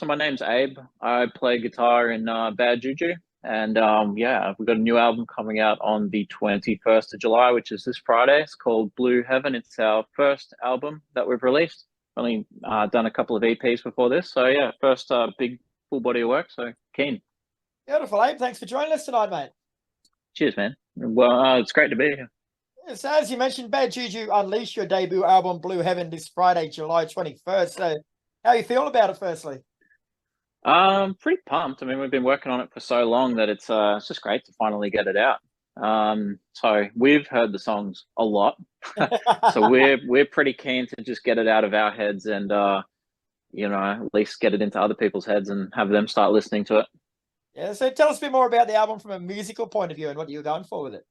so my name's Abe. I play guitar in Bad Juju, and yeah, we've got a new album coming out on the 21st of July, which is this Friday. It's called Blue Heaven. It's our first album that we've released. Only done a couple of EPs before this, so yeah, first big full body of work. So keen. Beautiful, Abe. Thanks for joining us tonight, mate. Cheers, man. Well, it's great to be here. So as you mentioned, Bad Juju unleashed your debut album, Blue Heaven, this Friday, July 21st. So how you feel about it, firstly? Pretty pumped. I mean, we've been working on it for so long that it's just great to finally get it out. So we've heard the songs a lot, so we're pretty keen to just get it out of our heads and at least get it into other people's heads and have them start listening to it. Yeah, so tell us a bit more about the album from a musical point of view and what you're going for with it.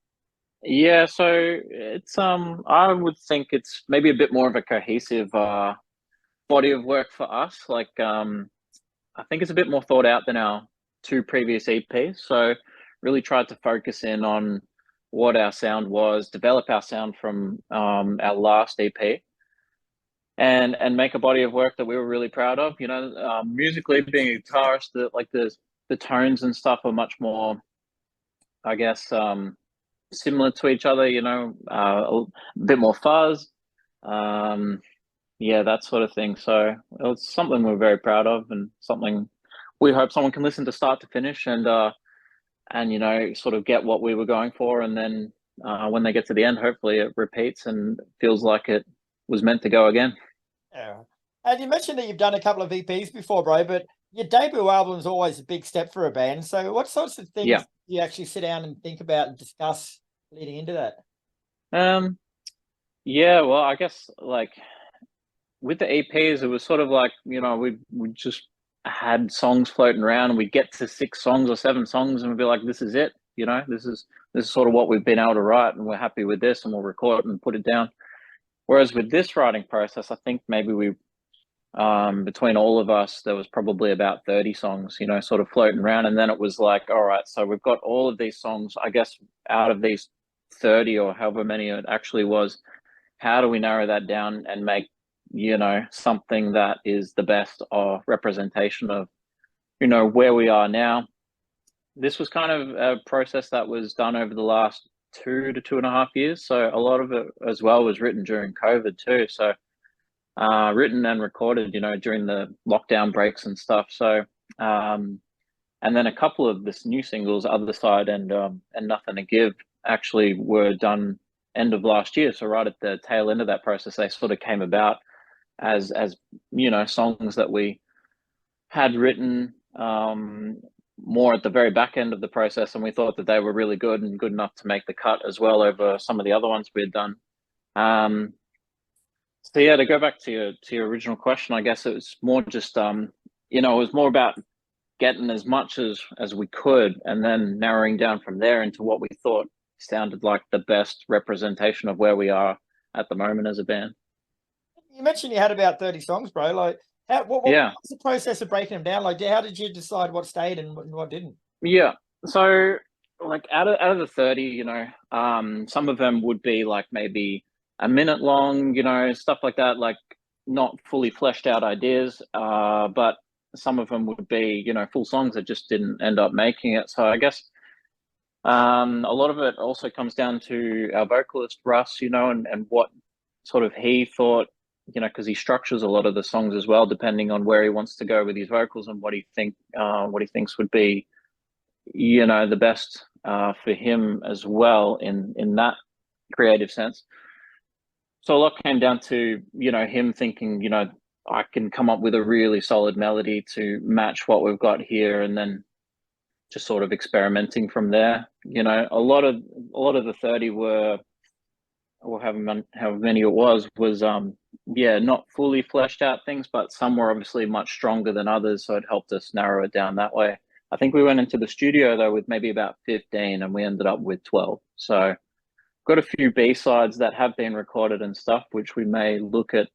Yeah, so it's I would think it's maybe a bit more of a cohesive body of work for us. Like I think it's a bit more thought out than our two previous EPs. So really tried to focus in on what our sound was, develop our sound from our last EP, and make a body of work that we were really proud of. Musically, being a guitarist, the tones and stuff are much more, I guess, similar to each other. A bit more fuzz. Yeah, that sort of thing. So it's something we're very proud of, and something we hope someone can listen to start to finish, and sort of get what we were going for, and then when they get to the end, hopefully it repeats and feels like it was meant to go again. Yeah. And you mentioned that you've done a couple of EPs before, bro, but your debut album is always a big step for a band. So what sorts of things Yeah. do you actually sit down and think about and discuss leading into that? Yeah, well, I guess like with the EPs, it was sort of like, we just had songs floating around, and we'd get to 6 songs or 7 songs and we'd be like, this is it, this is sort of what we've been able to write, and we're happy with this, and we'll record it and put it down. Whereas with this writing process, I think maybe between all of us, there was probably about 30 songs, sort of floating around. And then it was like, all right, so we've got all of these songs, I guess, out of these 30 or however many it actually was, how do we narrow that down and make, something that is the best representation of, where we are now. This was kind of a process that was done over the last 2 to 2.5 years. So a lot of it as well was written during COVID too. So written and recorded, during the lockdown breaks and stuff. So and then a couple of this new singles, Other Side and Nothing to Give, actually were done end of last year. So right at the tail end of that process, they sort of came about as songs that we had written more at the very back end of the process, and we thought that they were really good and good enough to make the cut as well over some of the other ones we had done. So yeah, to go back to your original question, I guess it was more just it was more about getting as much as we could, and then narrowing down from there into what we thought sounded like the best representation of where we are at the moment as a band. You mentioned you had about 30 songs, bro. Like, what Yeah. was the process of breaking them down? Like, how did you decide what stayed and what didn't? Yeah. So like out of the 30, some of them would be like maybe a minute long, stuff like that, like not fully fleshed out ideas. But some of them would be, full songs that just didn't end up making it. So I guess a lot of it also comes down to our vocalist Russ, and what sort of he thought, because he structures a lot of the songs as well, depending on where he wants to go with his vocals and what he thinks would be, the best for him as well in that creative sense. So a lot came down to, him thinking, I can come up with a really solid melody to match what we've got here, and then just sort of experimenting from there. A lot of the 30 were, or however many it was not fully fleshed out things, but some were obviously much stronger than others, so it helped us narrow it down that way. I think we went into the studio though with maybe about 15, and we ended up with 12. So got a few B-sides that have been recorded and stuff, which we may look at,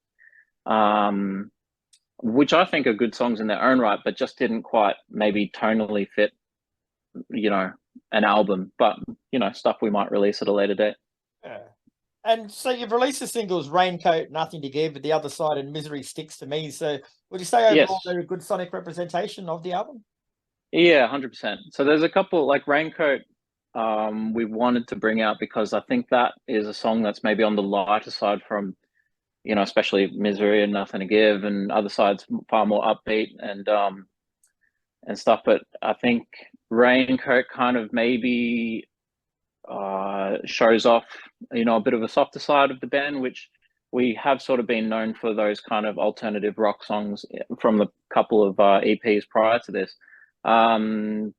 which I think are good songs in their own right, but just didn't quite maybe tonally fit, an album, but stuff we might release at a later date. Yeah. And so you've released the singles Raincoat, Nothing to Give, but the other side and Misery Sticks to Me. So would you say overall Yes. they're a good sonic representation of the album? Yeah, 100%. So there's a couple like Raincoat, we wanted to bring out because I think that is a song that's maybe on the lighter side from, especially Misery and Nothing to Give, and other sides far more upbeat and stuff. But I think Raincoat kind of maybe shows off, a bit of a softer side of the band, which we have sort of been known for those kind of alternative rock songs from the couple of EPs prior to this. Um,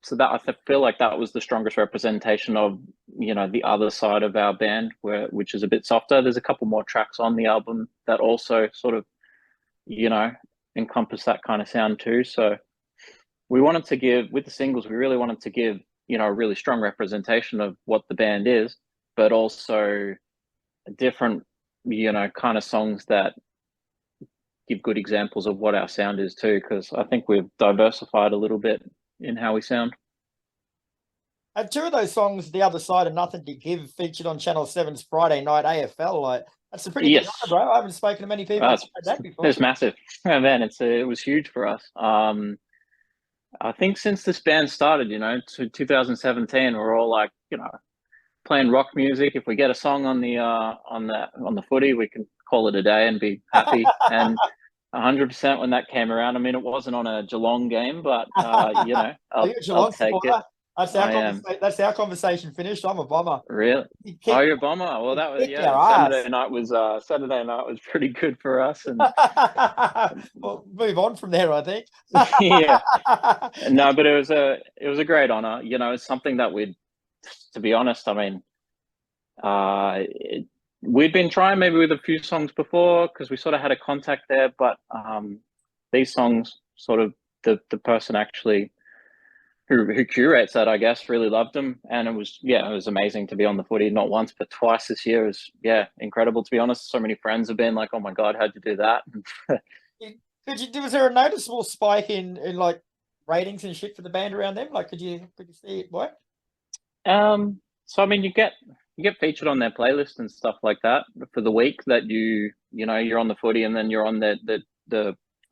so that feel like that was the strongest representation of the other side of our band, which is a bit softer. There's a couple more tracks on the album that also sort of you know encompass that kind of sound too. So we wanted to give with the singles, we really wanted to give a really strong representation of what the band is, but also different kind of songs that give good examples of what our sound is too, because I think we've diversified a little bit in how we sound. And two of those songs, The Other Side and Nothing to Give, featured on Channel 7's Friday Night AFL. Like, that's a pretty big honor, Yes, bro. I haven't spoken to many people who've had that before. it's massive. Oh, man, it was huge for us. I think since this band started, to 2017, we're all like, playing rock music. If we get a song on the footy, we can call it a day and be happy. And 100% when that came around. I mean, it wasn't on a Geelong game, but Are I'll you a I'll Geelong take it. supporter? I am. That's our conversation finished. I'm a Bomber. Really? You Oh, kick, you're a Bomber. Well, you that was kick yeah. our ass. Saturday night was pretty good for us, and Well, move on from there, I think. yeah. No, but it was a great honor. It's something that to be honest, I mean, we'd been trying maybe with a few songs before because we sort of had a contact there, but these songs sort of the person actually who curates that, I guess, really loved them, and it was amazing to be on the footy not once but twice this year. It was incredible, to be honest. So many friends have been like, "Oh my god, how'd you do that?" Was there a noticeable spike in like ratings and shit for the band around them? Like, could you see it work? So I mean, you get featured on their playlist and stuff like that for the week that you're on the footy, and then you're on the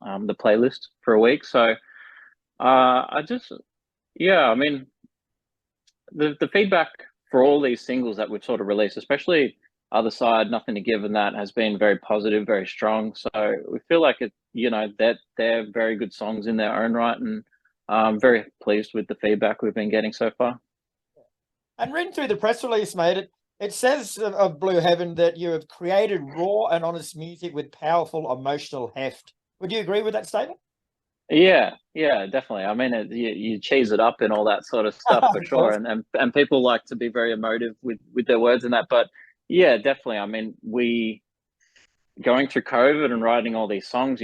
playlist for a week. So I just I mean the feedback for all these singles that we've sort of released, especially Other Side, Nothing to Give, and that has been very positive, very strong. So we feel like that they're very good songs in their own right, and I'm very pleased with the feedback we've been getting so far. And reading through the press release, mate, it says of Blue Heaven that you have created raw and honest music with powerful emotional heft. Would you agree with that statement? Yeah, yeah, definitely. I mean, you cheese it up and all that sort of stuff for Of sure, course. and people like to be very emotive with their words and that. But yeah, definitely. I mean, we going through COVID and writing all these songs,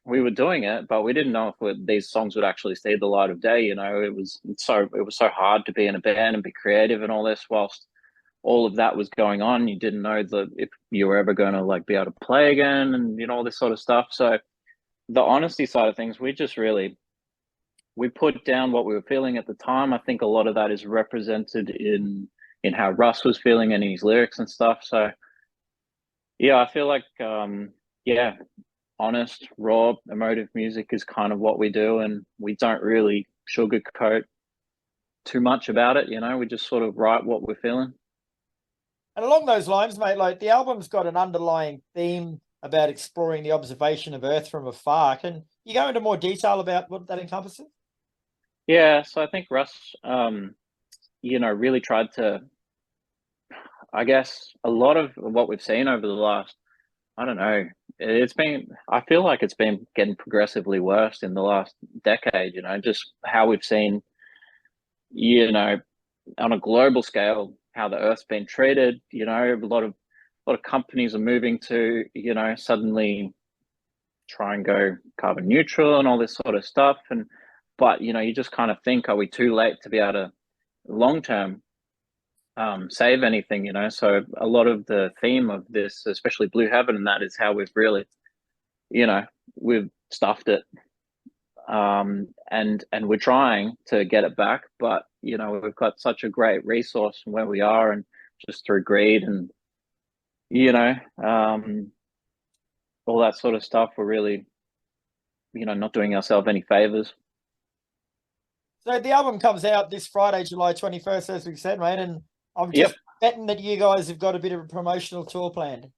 we were doing it, but we didn't know if these songs would actually see the light of day. It was so hard to be in a band and be creative and all this whilst all of that was going on. You didn't know if you were ever going to like be able to play again and all this sort of stuff. So the honesty side of things, we put down what we were feeling at the time. I think a lot of that is represented in how Russ was feeling and his lyrics and stuff. So yeah, I feel like honest, raw, emotive music is kind of what we do, and we don't really sugarcoat too much about it. We just sort of write what we're feeling. And along those lines, mate, like the album's got an underlying theme about exploring the observation of Earth from afar. Can you go into more detail about what that encompasses? Yeah, so I think Russ, really tried to. I guess a lot of what we've seen over the last, I don't know, I feel like it's been getting progressively worse in the last decade, just how we've seen, you know, on a global scale, how the Earth's been treated. A lot of companies are moving to, suddenly try and go carbon neutral and all this sort of stuff. But you just kind of think, are we too late to be able to long term save anything? So a lot of the theme of this, especially Blue Heaven, and that is how we've really, we've stuffed it, and we're trying to get it back, but we've got such a great resource from where we are, and just through greed and you know, all that sort of stuff. We're really, not doing ourselves any favors. So the album comes out this Friday, July 21st, as we said, mate, and I'm Yep. just betting that you guys have got a bit of a promotional tour planned.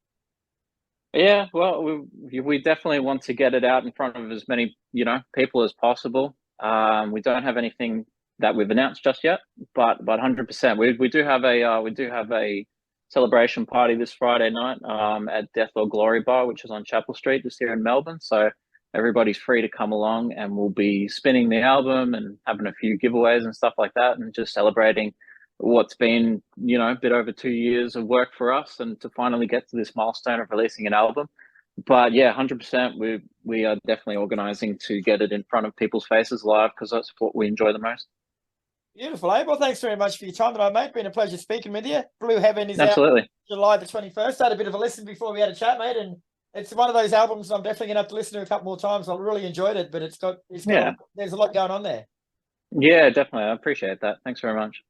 Yeah, well, we definitely want to get it out in front of as many, people as possible. We don't have anything that we've announced just yet, but 100%. We do have a celebration party this Friday night at Death or Glory Bar, which is on Chapel Street, just here in Melbourne. So everybody's free to come along, and we'll be spinning the album and having a few giveaways and stuff like that, and just celebrating what's been, a bit over 2 years of work for us, and to finally get to this milestone of releasing an album. But yeah, 100%, we are definitely organizing to get it in front of people's faces live, because that's what we enjoy the most. Beautiful, Abe. Well, thanks very much for your time tonight, mate. Been a pleasure speaking with you. Blue Heaven is out Absolutely. July the 21st. I had a bit of a listen before we had a chat, mate, and it's one of those albums I'm definitely gonna have to listen to a couple more times. I really enjoyed it, but it's got Yeah. there's a lot going on there. Yeah, definitely. I appreciate that. Thanks very much.